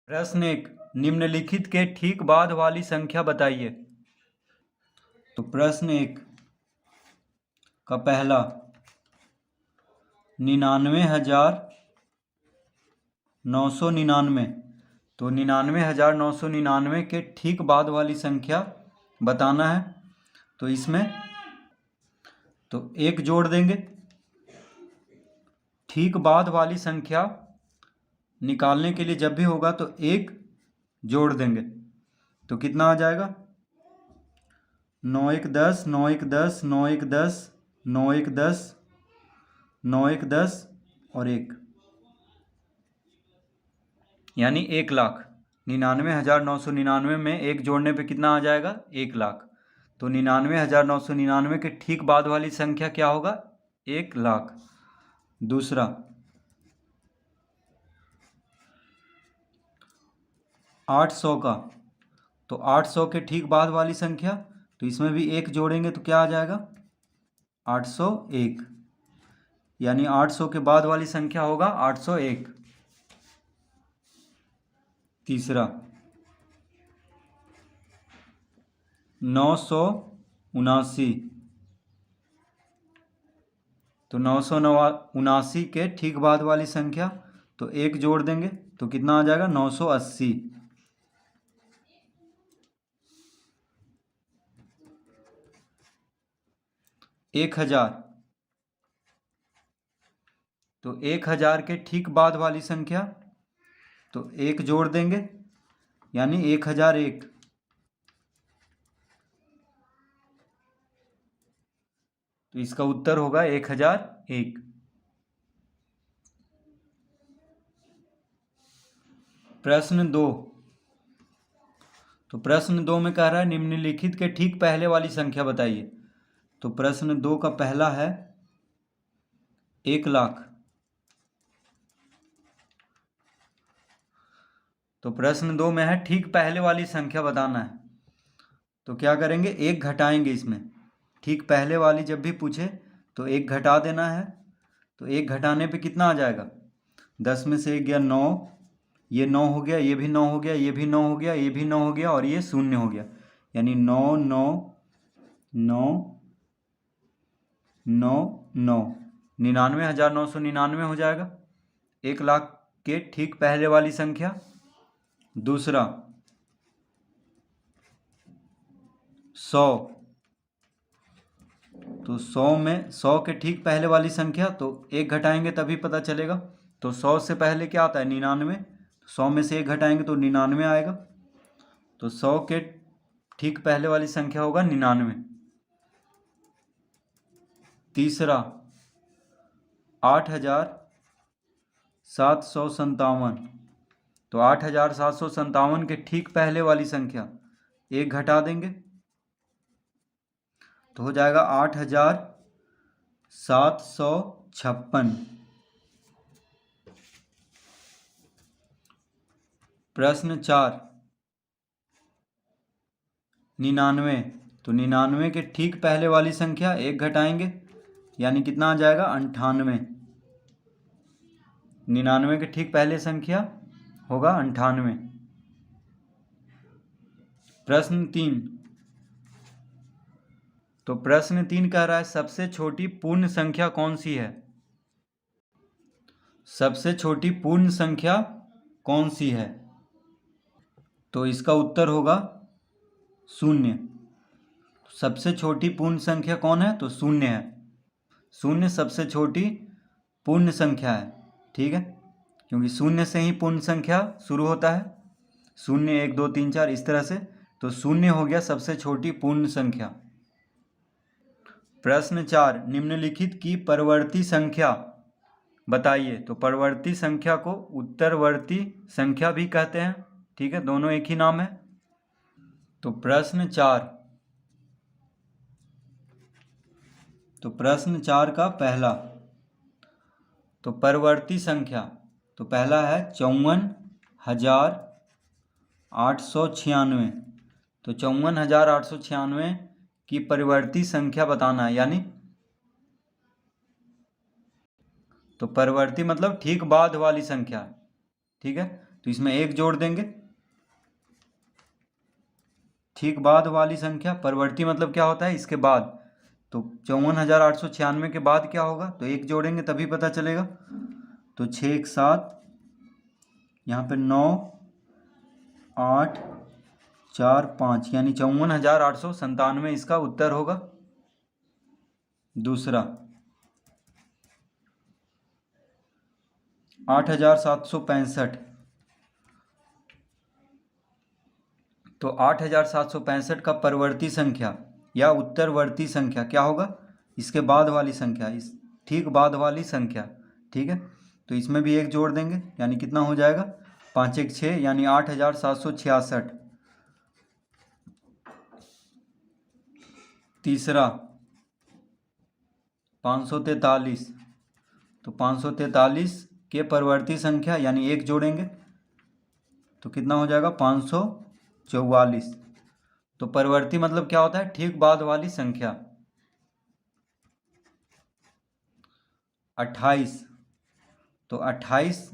प्रश्न 1, निम्नलिखित के ठीक बाद वाली संख्या बताइए। तो प्रश्न 1 का पहला 99,999, तो 99,999 के ठीक बाद वाली संख्या बताना है। तो इसमें तो एक जोड़ देंगे। ठीक बाद वाली संख्या निकालने के लिए जब भी होगा तो एक जोड़ देंगे। तो कितना आ जाएगा? 9 1 10, 9 1 10, 9 1 10, 9 1 10, 9 1 10 और 1, यानी 1,00,000। 99,999 में एक जोड़ने पे कितना आ जाएगा? 1,00,000। तो 99,999 के ठीक बाद वाली संख्या क्या होगा? 1,00,000। दूसरा 800 का, तो 800 के ठीक बाद वाली संख्या, तो इसमें भी एक जोड़ेंगे तो क्या आ जाएगा? 801, यानी 800 के बाद वाली संख्या होगा 801। तीसरा 979, तो 979 के ठीक बाद वाली संख्या, तो एक जोड़ देंगे तो कितना आ जाएगा? 980। 1,000, तो 1,000 के ठीक बाद वाली संख्या, तो एक जोड़ देंगे यानी 1,001। तो इसका उत्तर होगा 1,001। प्रश्न 2, तो प्रश्न 2 में कह रहा है निम्नलिखित के ठीक पहले वाली संख्या बताइए। तो प्रश्न 2 का पहला है 1,00,000। तो प्रश्न 2 में है ठीक पहले वाली संख्या बताना है। तो क्या करेंगे? एक घटाएंगे इसमें। ठीक पहले वाली जब भी पूछे तो एक घटा देना है। तो एक घटाने पे कितना आ जाएगा? 10 में से 1 गया 9, ये 9 हो गया, ये भी 9 हो गया, ये भी 9 हो गया, ये भी 9 हो गया और ये 0 हो गया, यानी 9 9 9 9 9, 99,999 हो जाएगा 1,00,000 के ठीक पहले वाली संख्या। दूसरा 100, तो 100 में 100 के ठीक पहले वाली संख्या, तो एक घटाएंगे तभी पता चलेगा। तो 100 से पहले क्या आता है? 99। 100 में से एक घटाएंगे तो 99 आएगा। तो 100 के ठीक पहले वाली संख्या होगा 99। तीसरा 8,757, तो 8,757 के ठीक पहले वाली संख्या एक घटा देंगे तो हो जाएगा 8,756। प्रश्न 4 99, तो 99 के ठीक पहले वाली संख्या एक घटाएंगे यानी कितना आ जाएगा? 98। 99 के ठीक पहले संख्या होगा 98। प्रश्न 3, तो प्रश्न 3 कह रहा है सबसे छोटी पूर्ण संख्या कौन सी है? सबसे छोटी पूर्ण संख्या कौन सी है? तो इसका उत्तर होगा 0। सबसे छोटी पूर्ण संख्या कौन है? तो 0 है। 0 सबसे छोटी पूर्ण संख्या है, ठीक है, क्योंकि 0 से ही पूर्ण संख्या शुरू होता है। 0 1 2 3 4 इस तरह से, तो 0 हो गया सबसे छोटी पूर्ण संख्या। प्रश्न 4, निम्नलिखित की परवर्ती संख्या बताइए। तो परवर्ती संख्या को उत्तरवर्ती संख्या भी कहते हैं, ठीक है, दोनों एक ही नाम है। तो प्रश्न 4, तो प्रश्न 4 का पहला, तो परवर्ती संख्या, तो पहला है 54,896, तो 54,896 की परिवर्ती संख्या बताना है, यानी तो परिवर्ती मतलब ठीक बाद वाली संख्या, ठीक है। तो इसमें 1 जोड़ देंगे, ठीक बाद वाली संख्या, परवर्ती मतलब क्या होता है इसके बाद, तो 54,896 के बाद क्या होगा, तो 1 जोड़ेंगे तभी पता चलेगा। तो 6 1 7, यहाँ पे 9 8 4 5, यानी 54,897 इसका उत्तर होगा। दूसरा 8,765, तो 8,765 का परवर्ती संख्या या उत्तरवर्ती संख्या क्या होगा, इसके बाद वाली संख्या, इस ठीक बाद वाली संख्या, ठीक है। तो इसमें भी 1 जोड़ देंगे, यानी कितना हो जाएगा, 5 1 6, यानी 8,766। तीसरा 543, तो 543 के परवर्ती संख्या यानी 1 जोड़ेंगे तो कितना हो जाएगा, 544। तो परवर्ती मतलब क्या होता है, ठीक बाद वाली संख्या। 28, तो 28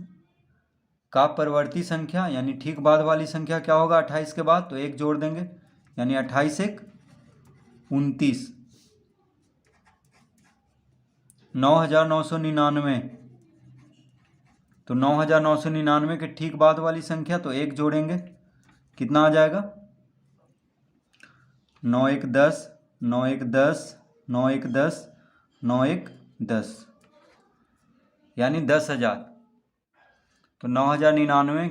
का परवर्ती संख्या यानी ठीक बाद वाली संख्या क्या होगा 28 के बाद, तो 1 जोड़ देंगे, यानी 28 1 29। 9,999, तो 9,999 के ठीक बाद वाली संख्या, तो 1 जोड़ेंगे, कितना आ जाएगा, 9 1 10, 9 1 10, 9 1 10, 9 1 10, यानी 10,000। तो 9,099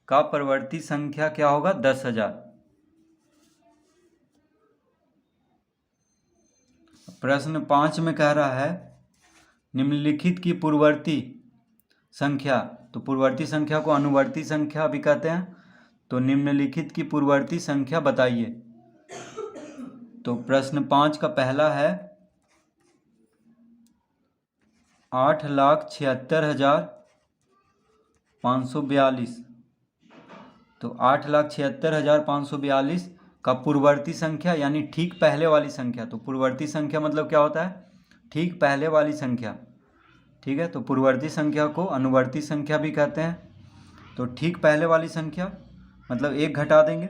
का परवर्ती संख्या क्या होगा, 10,000। प्रश्न 5 में कह रहा है निम्नलिखित की पूर्ववर्ती संख्या, तो पूर्ववर्ती संख्या को अनुवर्ती संख्या भी कहते हैं, तो निम्नलिखित की पूर्ववर्ती संख्या बताइए। तो प्रश्न 5 का पहला है 8,76,542, तो 8,76,542 का पूर्ववर्ती संख्या यानी ठीक पहले वाली संख्या, तो पूर्ववर्ती संख्या मतलब क्या होता है, ठीक पहले वाली संख्या, ठीक है। तो पूर्ववर्ती संख्या को अनुवर्ती संख्या भी कहते हैं। तो ठीक पहले वाली संख्या मतलब 1 घटा देंगे,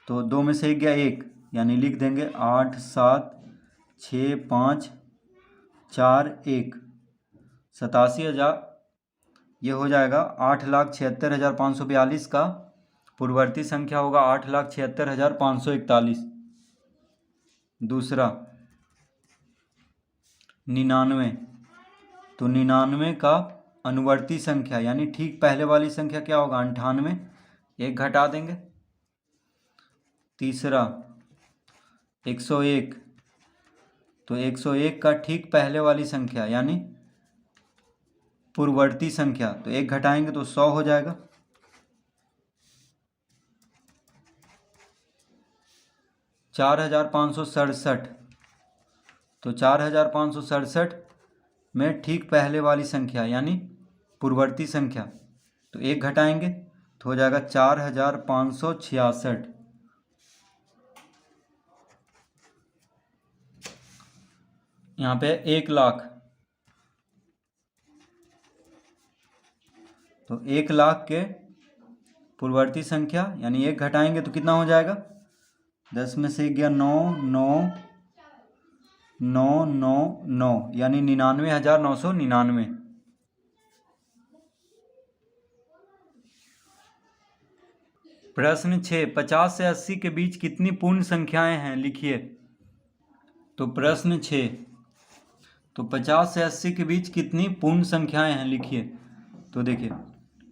तो 2 में से 1 गया 1, यानी लिख देंगे 8 7 6 5 4 1, 87,000। ये हो जाएगा 8,76,542 का पूर्ववर्ती संख्या होगा 8,76,541। दूसरा 99, तो 99 का अनुवर्ती संख्या यानी ठीक पहले वाली संख्या क्या होगा, 98, 1 घटा देंगे। तीसरा 101, तो 101 का ठीक पहले वाली संख्या यानी पूर्ववर्ती संख्या, तो 1 घटाएंगे तो 100 हो जाएगा। 4,567, तो 4,567 में ठीक पहले वाली संख्या यानी पूर्ववर्ती संख्या, तो 1 घटाएंगे तो हो जाएगा 4,566। यहाँ पे 1 लाख, तो 1 लाख के पूर्ववर्ती संख्या यानी 1 घटाएंगे तो कितना हो जाएगा, 10 में से 1 गया 9 9 9 9 9, यानी 99,999। प्रश्न 6, 50 से 80 के बीच कितनी पूर्ण संख्याएं हैं, लिखिए। तो प्रश्न 6, तो 50 से 80 के बीच कितनी पूर्ण संख्याएं हैं, लिखिए। तो देखिए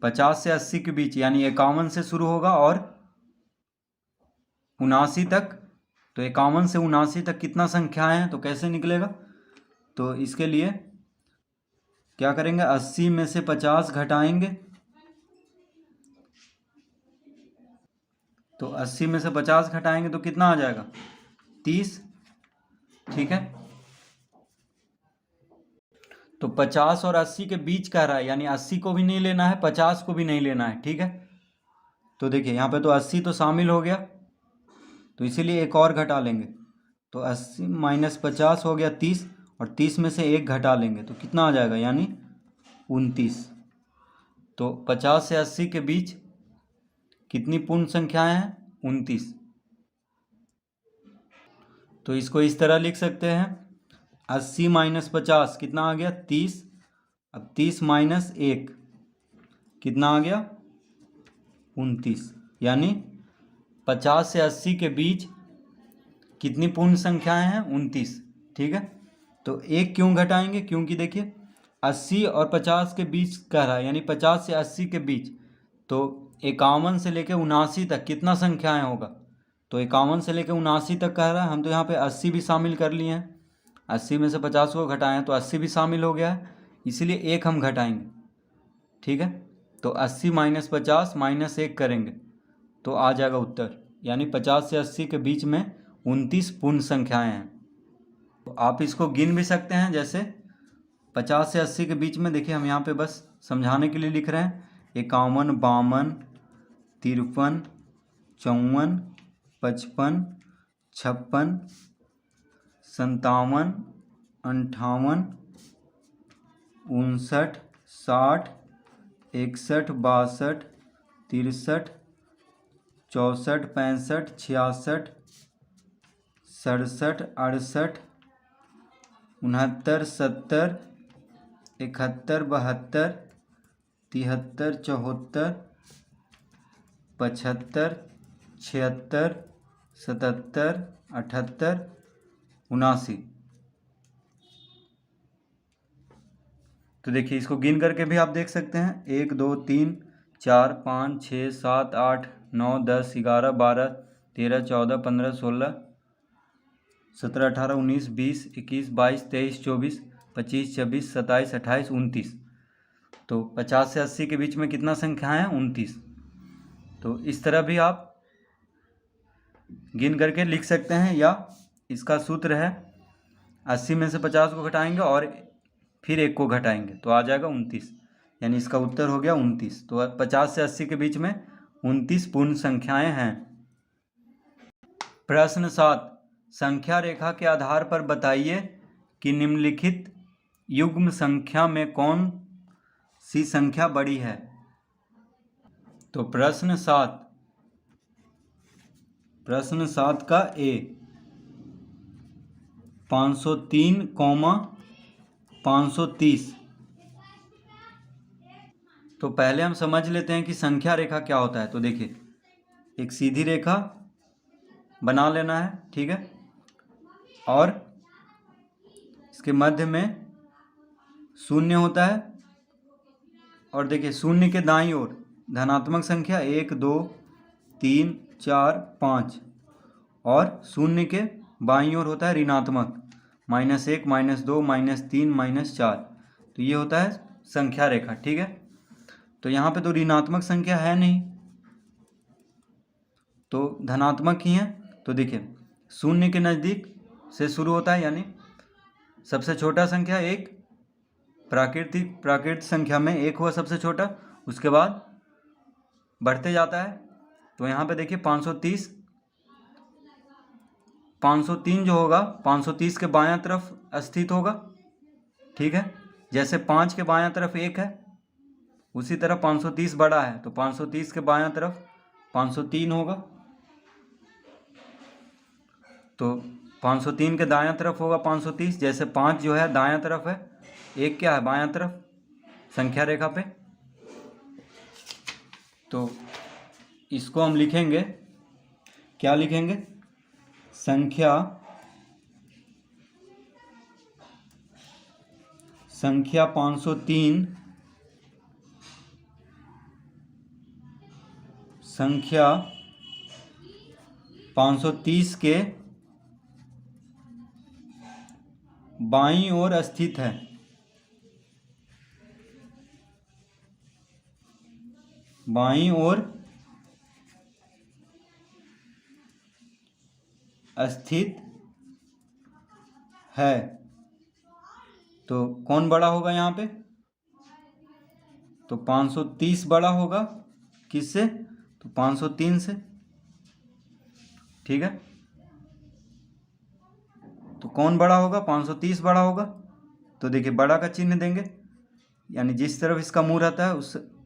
50 से 80 के बीच यानी 51 से शुरू होगा और 79 तक, तो 51 से 79 तक कितना संख्याएं हैं, तो कैसे निकलेगा, तो इसके लिए क्या करेंगे, 80 में से 50 घटाएंगे, तो 80 में से 50 घटाएंगे तो कितना आ जाएगा, 30, ठीक है। तो 50 और 80 के बीच कह रहा है, यानी 80 को भी नहीं लेना है, 50 को भी नहीं लेना है, ठीक है। तो देखिए यहाँ पे तो 80 तो शामिल हो गया, तो इसीलिए एक और घटा लेंगे, तो 80 माइनस 50 हो गया 30, और 30 में से 1 घटा लेंगे तो कितना आ जाएगा, यानी 29। तो 50 से 80 के बीच कितनी पूर्ण संख्याएं हैं? 29। तो इसको इस तरह लिख सकते हैं, 80 माइनस 50 कितना आ गया? 30। अब 30 माइनस 1 कितना आ गया? 29। यानी 50 से 80 के बीच कितनी पूर्ण संख्याएं हैं? 29। ठीक है, तो एक क्यों घटाएंगे? क्योंकि देखिए 80 और 50 के बीच कह रहा है, यानी 50 से 80 के बीच, तो 51 से लेकर 79 तक कितना संख्याएं होगा? तो 51 से लेकर 79 तक कह रहा है, हम तो यहाँ पे 80 भी शामिल कर लिए हैं, 80 में से 50 को घटाएं तो 80 भी शामिल हो गया है, इसीलिए एक हम घटाएंगे। ठीक है, तो 80 माइनस 50 माइनस 1 करेंगे तो आ जाएगा उत्तर, यानी 50 से 80 के बीच में 29 पूर्ण संख्याएं हैं। तो आप इसको गिन भी सकते हैं, जैसे 50 से 80 के बीच में, देखिए हम यहाँ पे बस समझाने के लिए लिख रहे हैं, 51, 52, 53, 54, 55, 56, 57, 58, 59, 60, 61, 62, 63, 64, 65, 66, 67, 68, 69, 70, 71, 72, 73, 74, 75, 76, 77, 78, 79। तो देखिए इसको गिन करके भी आप देख सकते हैं, 1 2 3 4 5 6 7 8 9 10 11 12 13 14 15 16 17 18 19 20 21 22 23 24 25 26 27 28 29। तो 50 से 80 के बीच में कितना संख्या है? 29। तो इस तरह भी आप गिन करके लिख सकते हैं, या इसका सूत्र है 80 में से 50 को घटाएंगे और फिर 1 को घटाएंगे तो आ जाएगा 29, यानी इसका उत्तर हो गया 29। तो 50 से 80 के बीच में 29 पूर्ण संख्याएं हैं। प्रश्न 7, संख्या रेखा के आधार पर बताइए कि निम्नलिखित युग्म संख्या में कौन सी संख्या बड़ी है। तो प्रश्न 7 का ए 503, 530। तो पहले हम समझ लेते हैं कि संख्या रेखा क्या होता है। तो देखिए एक सीधी रेखा बना लेना है, ठीक है, और इसके मध्य में शून्य होता है, और देखिए शून्य के दाईं ओर धनात्मक संख्या 1 2 3 4 5, और शून्य के बाईं ओर होता है ऋणात्मक -1 -2 -3 -4। तो ये होता है संख्या रेखा। ठीक है, तो यहाँ पे तो ऋणात्मक संख्या है नहीं, तो धनात्मक ही है। तो देखिए शून्य के नज़दीक से शुरू होता है, यानी सबसे छोटा संख्या 1, प्राकृतिक संख्या में 1 हुआ सबसे छोटा, उसके बाद बढ़ते जाता है। तो यहाँ पे देखिए 530 503 जो होगा 530 के बायां तरफ स्थित होगा। ठीक है, जैसे 5 के बायां तरफ 1 है, उसी तरह 530 बड़ा है, तो 530 के बायां तरफ 503 होगा। तो 503 के दायां तरफ होगा 530, जैसे 5 जो है दायां तरफ है, 1 क्या है बायां तरफ संख्या रेखा पे। तो इसको हम लिखेंगे, क्या लिखेंगे? संख्या 503 संख्या 530 के बाईं ओर स्थित है। बाईं ओर स्थित है। तो कौन बड़ा होगा यहाँ पे? तो 530 बड़ा होगा किससे? तो 503 से। ठीक है, तो कौन बड़ा होगा? 530 बड़ा होगा। तो देखिए बड़ा का चिन्ह देंगे, यानी जिस तरफ इसका मुंह रहता है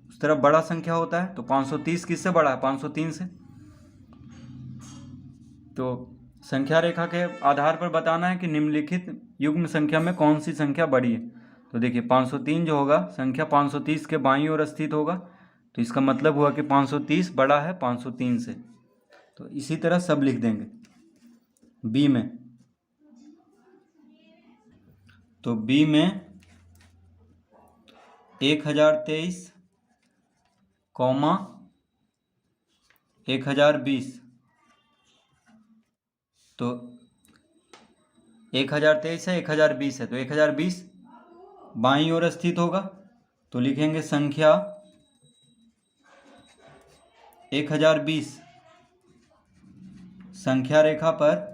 उस तरफ बड़ा संख्या होता है। तो 530 किससे बड़ा है? 503 से। तो संख्या रेखा के आधार पर बताना है कि निम्नलिखित युग्म संख्या में कौन सी संख्या बड़ी है। तो देखिए 503 जो होगा संख्या 530 के बाईं ओर स्थित होगा, तो इसका मतलब हुआ कि 530 बड़ा है 503 से। तो इसी तरह सब लिख देंगे बी में। तो बी में 1023, 1020। तो 1023 है, 1020 है, तो 1020 बाईं ओर स्थित होगा। तो लिखेंगे संख्या 1020 संख्या रेखा पर।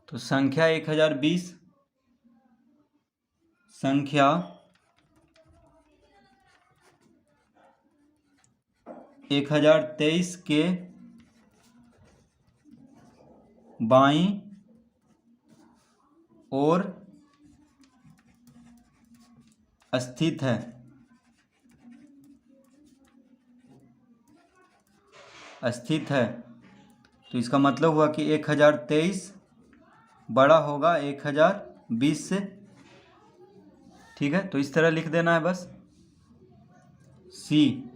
तो संख्या 1020 संख्या 1023 के बाईं ओर स्थित है। तो इसका मतलब हुआ कि 1023 बड़ा होगा 1020 से। ठीक है, तो इस तरह लिख देना है बस। सी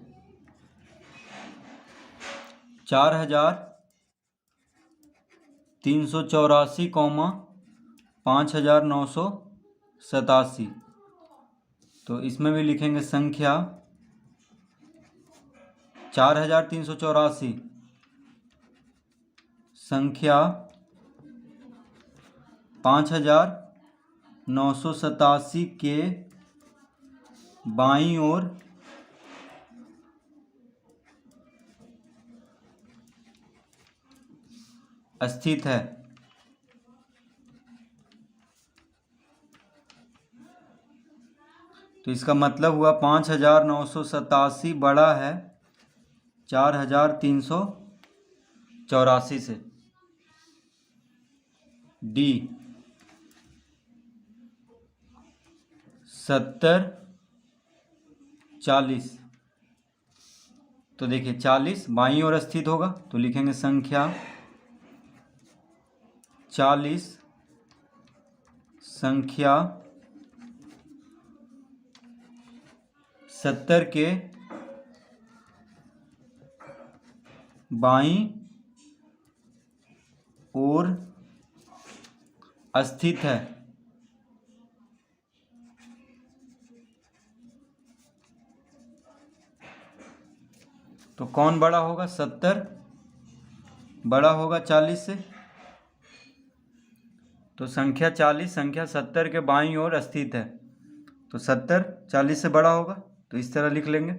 4384, 5987। तो इसमें भी लिखेंगे संख्या 4384 संख्या 5987 के बाईं ओर स्थित है। तो इसका मतलब हुआ 5987 बड़ा है 4384 से। डी 70 40। तो देखिए 40 बाईं ओर स्थित होगा, तो लिखेंगे संख्या 40 संख्या 70 के बाईं ओर स्थित है। तो कौन बड़ा होगा? 70 बड़ा होगा 40 से। तो संख्या 40 संख्या 70 के बाईं ओर स्थित है। तो 70 40 से बड़ा होगा, तो इस तरह लिख लेंगे।